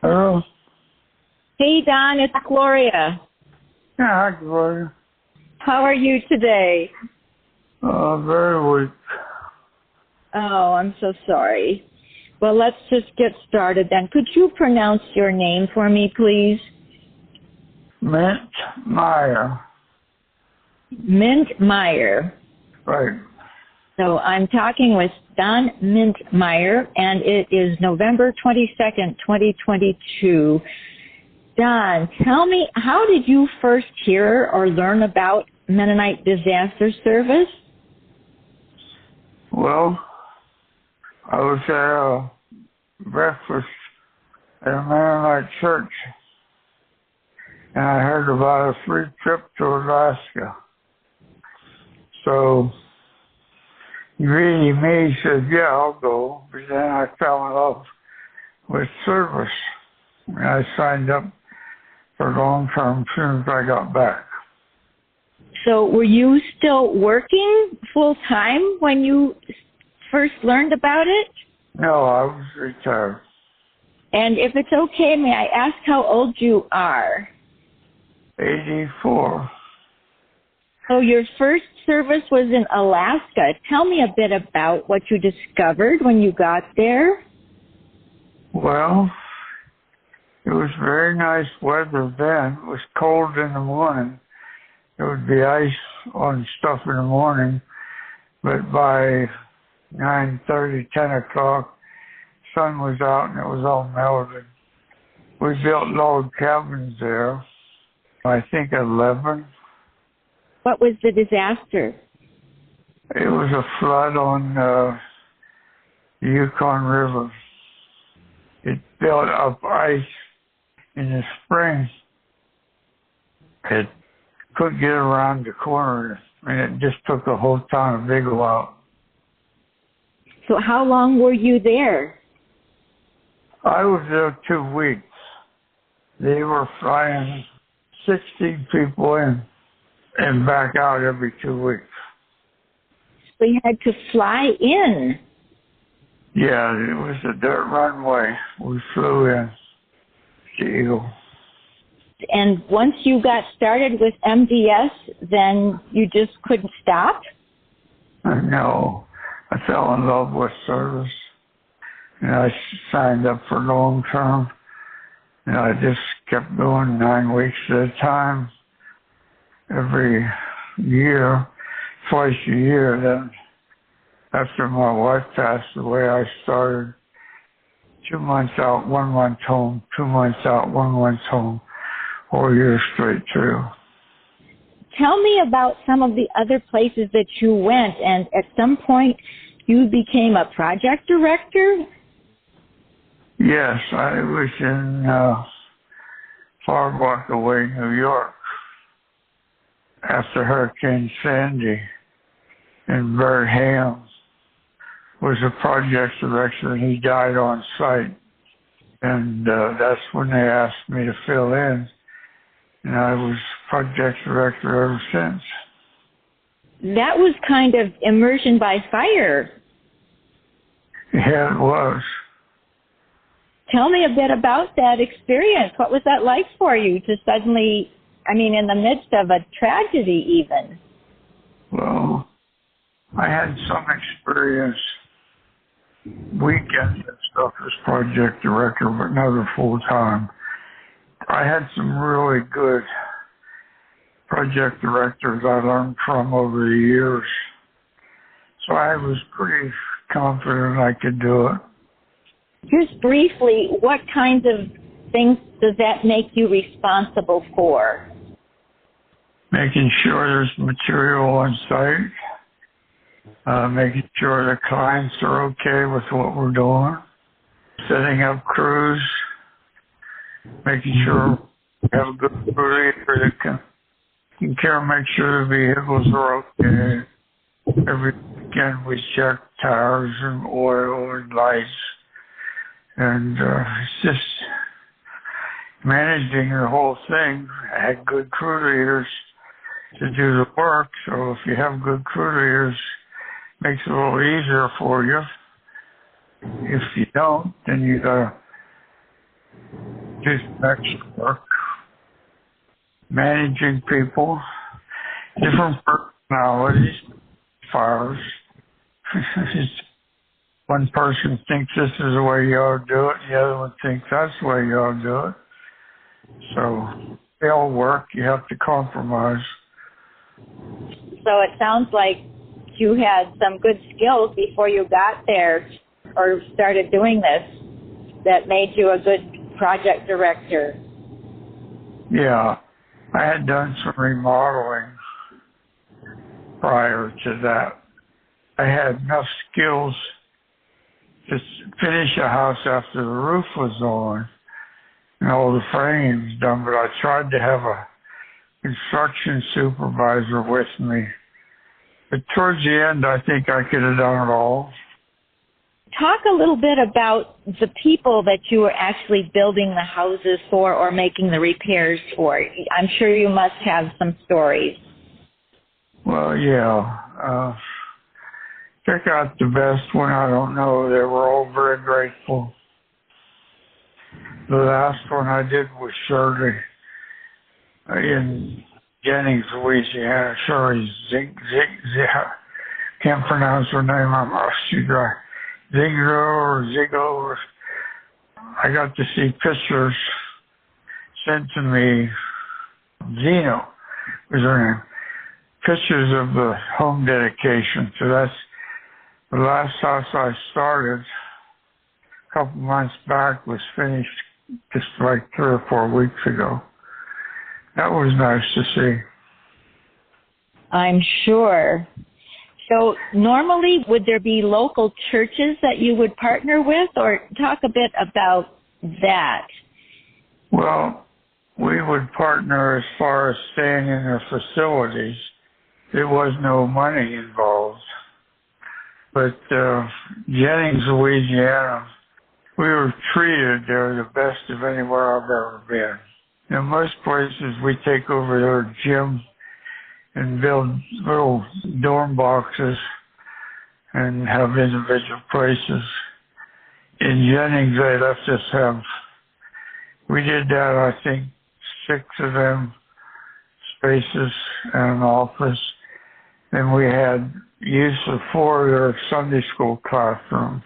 Hello? Hey, Don, it's Gloria. Yeah, hi, Gloria. How are you today? Very weak. Oh, I'm so sorry. Well, let's just get started then. Could you pronounce your name for me, please? Mintmier. Mintmier. Right. So I'm talking with Don Mintmier, and it is November 22nd, 2022. Don, tell me, how did you first hear or learn about Mennonite Disaster Service? Well, I was at a breakfast at a Mennonite church, and I heard about a free trip to Alaska. So, me said, yeah, I'll go. But then I fell in love with service, and I signed up for long-term as soon as I got back. So were you still working full-time when you first learned about it? No, I was retired. And if it's okay, may I ask how old you are? 84. So your first service was in Alaska. Tell me a bit about what you discovered when you got there. Well, it was very nice weather then. It was cold in the morning. There would be ice on stuff in the morning, but by 9:30, 10 o'clock, sun was out and it was all melted. We built log cabins there, I think 11. What was the disaster? It was a flood on the Yukon River. It built up ice in the spring. It couldn't get around the corner, and it just took the whole town of Vigo out. So how long were you there? I was there 2 weeks. They were flying 16 people in and back out every 2 weeks. So you had to fly in. Yeah, it was a dirt runway. We flew in to Eagle. And once you got started with MDS, then you just couldn't stop? No, I fell in love with service, and I signed up for long term, and I just kept going 9 weeks at a time, every year, twice a year. Then after my wife passed away, I started 2 months out, 1 month home, 2 months out, 1 month home, 4 years straight through. Tell me about some of the other places that you went, and at some point you became a project director? Yes, I was in Far Rockaway, New York, after Hurricane Sandy, and Bert Ham was a project director, and he died on site. And that's when they asked me to fill in, and I was project director ever since. That was kind of immersion by fire. Yeah, it was. Tell me a bit about that experience. What was that like for you to suddenly, in the midst of a tragedy even? Well, I had some experience weekends and stuff as project director, but never full time. I had some really good project directors I learned from over the years, so I was pretty confident I could do it. Just briefly, what kinds of things does that make you responsible for? Making sure there's material on site, making sure the clients are okay with what we're doing, setting up crews, making sure we have a good crew leader that can care, make sure the vehicles are okay. Every weekend we check tires and oil and lights, and it's just managing the whole thing. I had good crew leaders to do the work, so if you have good crew leaders, it makes it a little easier for you. If you don't, then you gotta just extra work, managing people, different personalities, fires. One person thinks this is the way you ought to do it, the other one thinks that's the way you ought to do it. So they all work, you have to compromise. So it sounds like you had some good skills before you got there or started doing this that made you a good project director. Yeah, I had done some remodeling prior to that. I had enough skills to finish a house after the roof was on and all the frames done, but I tried to have a construction supervisor with me. But towards the end, I think I could have done it all. Talk a little bit about the people that you were actually building the houses for or making the repairs for. I'm sure you must have some stories. Well, yeah. Pick out the best one, I don't know. They were all very grateful. The last one I did was Shirley in Jennings, Louisiana. Shirley can't pronounce her name. I'm Ziegler. I got to see pictures sent to me. Zeno was her name. Pictures of the home dedication. So that's the last house I started a couple months back was finished just like 3 or 4 weeks ago. That was nice to see. I'm sure. So normally, would there be local churches that you would partner with, or talk a bit about that? Well, we would partner as far as staying in their facilities. There was no money involved. But Jennings, Louisiana, we were treated there the best of anywhere I've ever been. In most places, we take over their gym and build little dorm boxes and have individual places. In Jennings, they left us have, we did that, I think, 6 of them spaces and an office. And we had use of 4 of their Sunday school classrooms.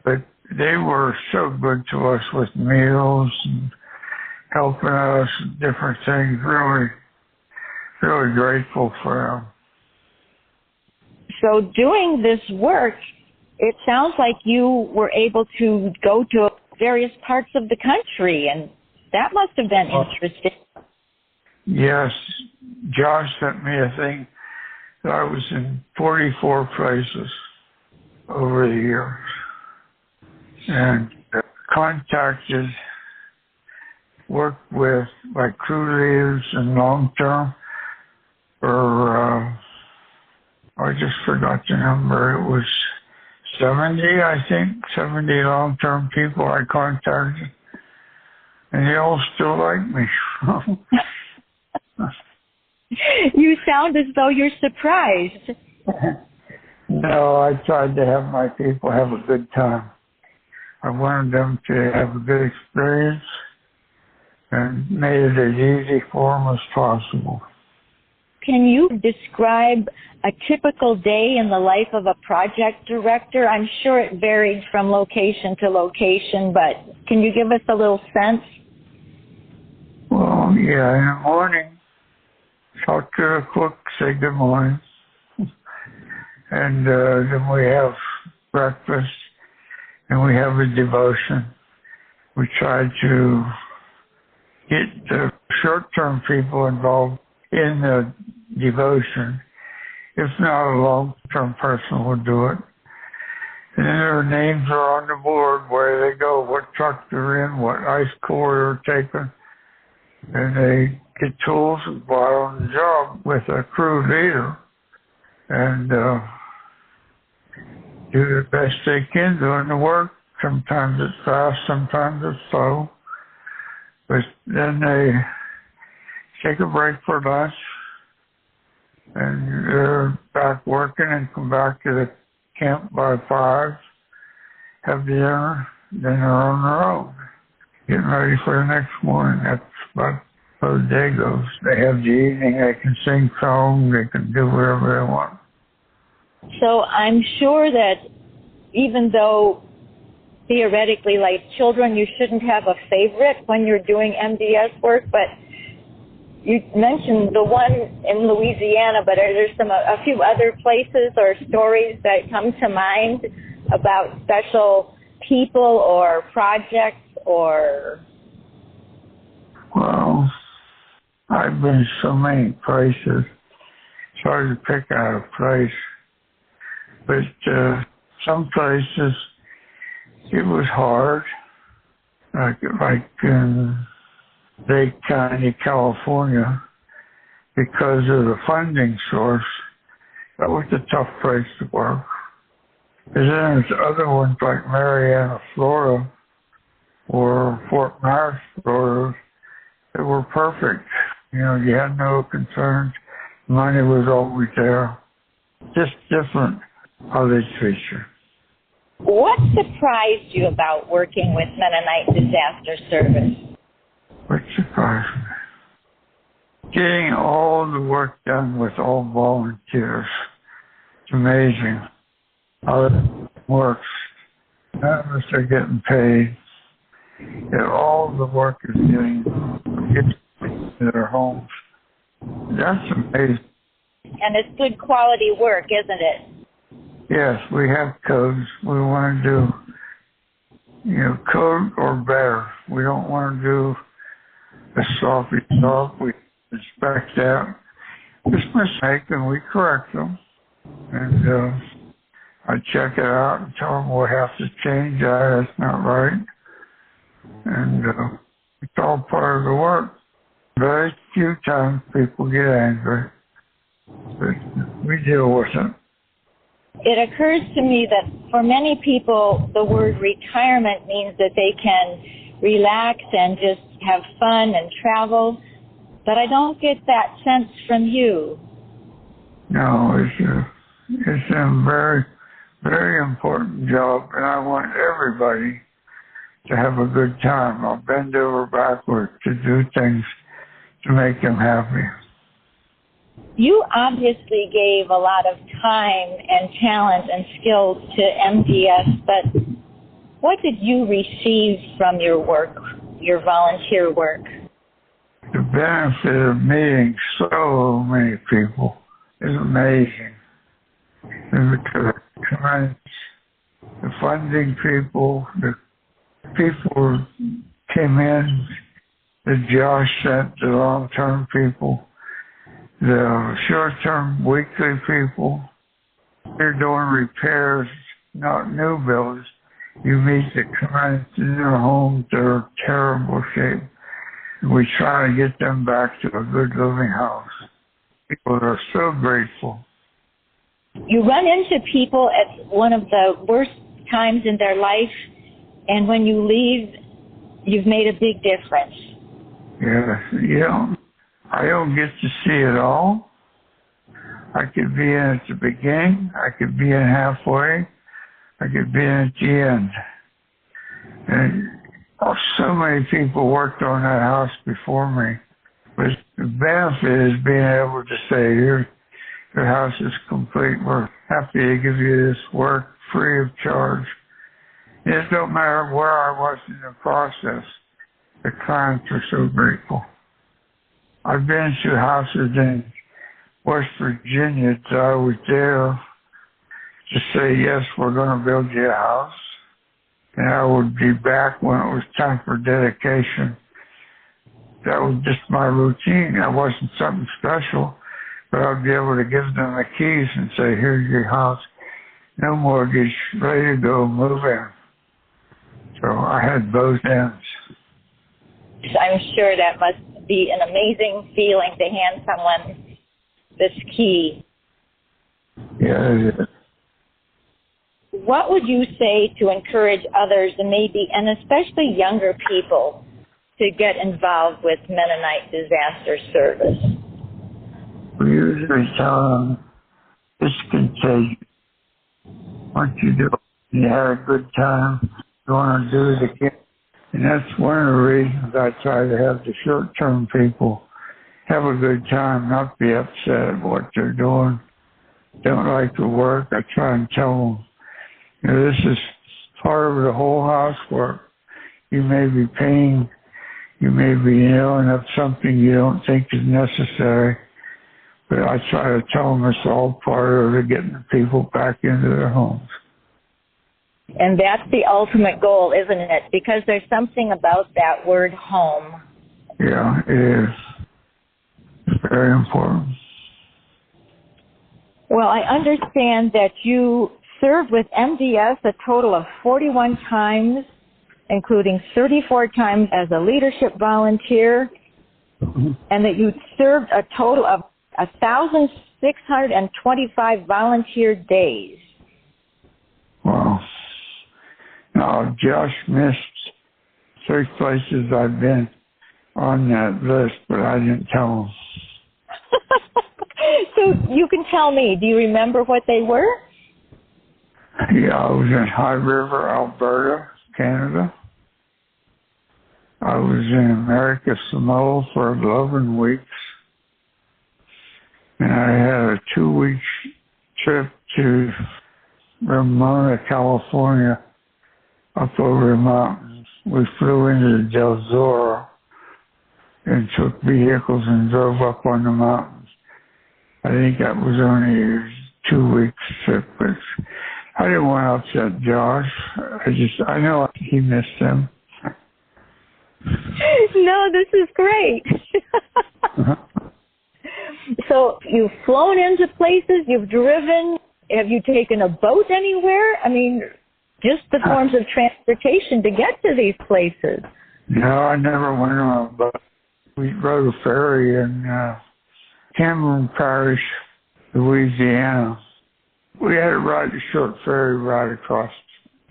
But they were so good to us with meals and helping us and different things. Really grateful for them. So doing this work, it sounds like you were able to go to various parts of the country, and that must have been interesting. Yes. Josh sent me a thing that I was in 44 places over the years. And contacted, worked with like crew leaders and long-term, or I just forgot the number. It was 70, I think, 70 long-term people I contacted, and they all still like me. You sound as though you're surprised. No, I tried to have my people have a good time. I wanted them to have a good experience and made it as easy for them as possible. Can you describe a typical day in the life of a project director? I'm sure it varied from location to location, but can you give us a little sense? Well, yeah, in the morning, talk to the cook, say good morning, and then we have breakfast, and we have a devotion. We try to get the short-term people involved in the devotion. If not, a long-term person will do it. And then their names are on the board, where they go, what truck they're in, what ice core they're taking. And they get tools and go out on the job with a crew leader and do the best they can doing the work. Sometimes it's fast, sometimes it's slow. But then they take a break for lunch, and they're back working and come back to the camp by 5, have dinner, then they're on their own. getting ready for the next morning. That's about how the day goes. They have the evening, they can sing songs, they can do whatever they want. So I'm sure that even though theoretically, like children, you shouldn't have a favorite when you're doing MDS work, but you mentioned the one in Louisiana, but are there a few other places or stories that come to mind about special people or projects or? Well, I've been so many places. It's hard to pick out a place. But some places, it was hard. Like in Lake County, California, because of the funding source. That was a tough place to work. And then there's other ones like Marianna, Florida, or Fort Myers, Florida, that were perfect. You know, you had no concerns. Money was always there. Just different how they treat you. What surprised you about working with Mennonite Disaster Service? What surprised me? Getting all the work done with all volunteers. It's amazing how it works. None of us are getting paid. And all the work is getting to their homes. That's amazing. And it's good quality work, isn't it? Yes, we have codes. We want to do, code or better. We don't want to do a sloppy job. We inspect that. It's a mistake, and we correct them. And I check it out and tell them we'll have to change that. That's not right. And it's all part of the work. Very few times people get angry, but we deal with it. It occurs to me that for many people, the word retirement means that they can relax and just have fun and travel, but I don't get that sense from you. No, it's a very, very important job, and I want everybody to have a good time. I'll bend over backwards to do things to make them happy. You obviously gave a lot of time and talent and skills to MDS, but what did you receive from your work, your volunteer work? The benefit of meeting so many people is amazing. The clients, the funding people, the people who came in, the Josh sent, the long-term people, the short-term weekly people. They're doing repairs, not new builds. You meet the clients in their homes that are in terrible shape. We try to get them back to a good living house. People are so grateful. You run into people at one of the worst times in their life, and when you leave, you've made a big difference. Yes, I don't get to see it all. I could be in at the beginning, I could be in halfway, I could be in at the end. And so many people worked on that house before me. But the benefit is being able to say, your house is complete. We're happy to give you this work free of charge. It don't matter where I was in the process. The clients are so grateful. I've been to houses in West Virginia that I was there to say, yes, we're going to build you a house. And I would be back when it was time for dedication. That was just my routine. That wasn't something special. But I'd be able to give them the keys and say, here's your house. No mortgage, ready to go, move in. So I had both ends. I'm sure that must be an amazing feeling to hand someone this key. Yeah, it is. What would you say to encourage others, and especially younger people, to get involved with Mennonite Disaster Service? We usually tell them it's contagious. Once you do it, you had a good time, you want to do it again. And that's one of the reasons I try to have the short-term people have a good time, not be upset at what they're doing. Don't like to work. I try and tell them, this is part of the whole housework. You may be paying, you may be yelling up something you don't think is necessary, but I try to tell them it's all part of getting the people back into their homes. And that's the ultimate goal, isn't it? Because there's something about that word home. Yeah, it is. It's very important. Well, I understand that you served with MDS a total of 41 times, including 34 times as a leadership volunteer, and that you served a total of 1,625 volunteer days. Wow. Now, Josh missed 3 places I've been on that list, but I didn't tell him. So you can tell me, do you remember what they were? Yeah, I was in High River, Alberta, Canada. I was in American Samoa for 11 weeks. And I had a 2-week trip to Ramona, California, up over the mountains. We flew into Del Zorro and took vehicles and drove up on the mountains. I think that was only a 2-week trip, but I didn't want to upset Josh. I know he missed him. No, this is great. So you've flown into places, you've driven, have you taken a boat anywhere? I mean, just the forms of transportation to get to these places. No, I never went on a boat. We rode a ferry in Cameron Parish, Louisiana. We had to ride a short ferry ride across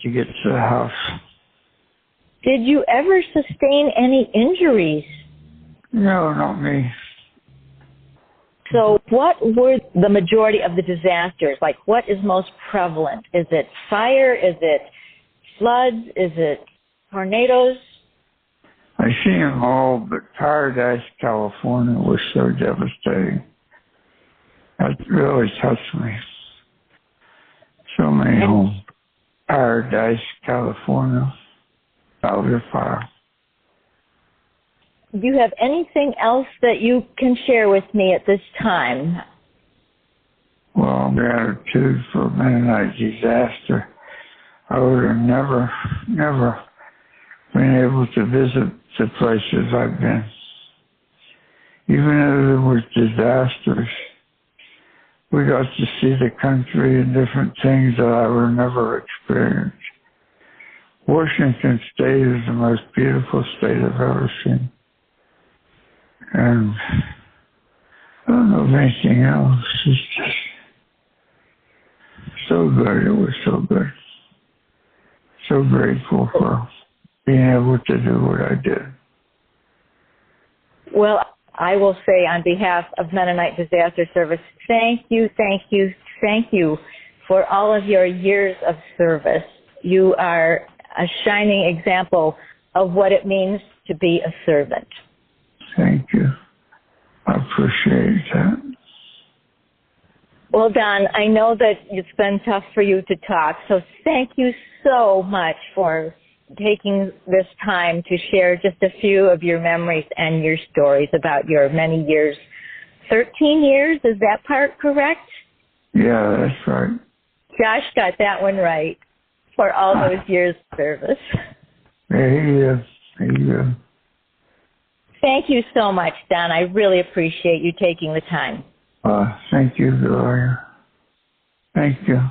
to get to the house. Did you ever sustain any injuries? No, not me. So what were the majority of the disasters? Like, what is most prevalent? Is it fire? Is it floods? Is it tornadoes? I seen them all, but Paradise, California was so devastating. That really touched me. So many homes. Paradise, California. That was a fire. Do you have anything else that you can share with me at this time? Well, gratitude for Mennonite Disaster. I would have never been able to visit the places I've been. Even though there was disasters, we got to see the country and different things that I would never experience. Washington State is the most beautiful state I've ever seen. And I don't know of anything else. It's just so good. It was so good. So grateful for being able to do what I did. Well, I will say on behalf of Mennonite Disaster Service, thank you for all of your years of service. You are a shining example of what it means to be a servant. Thank you. I appreciate that. Well, Don, I know that it's been tough for you to talk, so thank you so much for taking this time to share just a few of your memories and your stories about your many years. 13 years, is that part correct? Yeah, that's right. Josh got that one right for all those years of service. Yeah, he is. Thank you so much, Don. I really appreciate you taking the time. Thank you, Gloria. Thank you.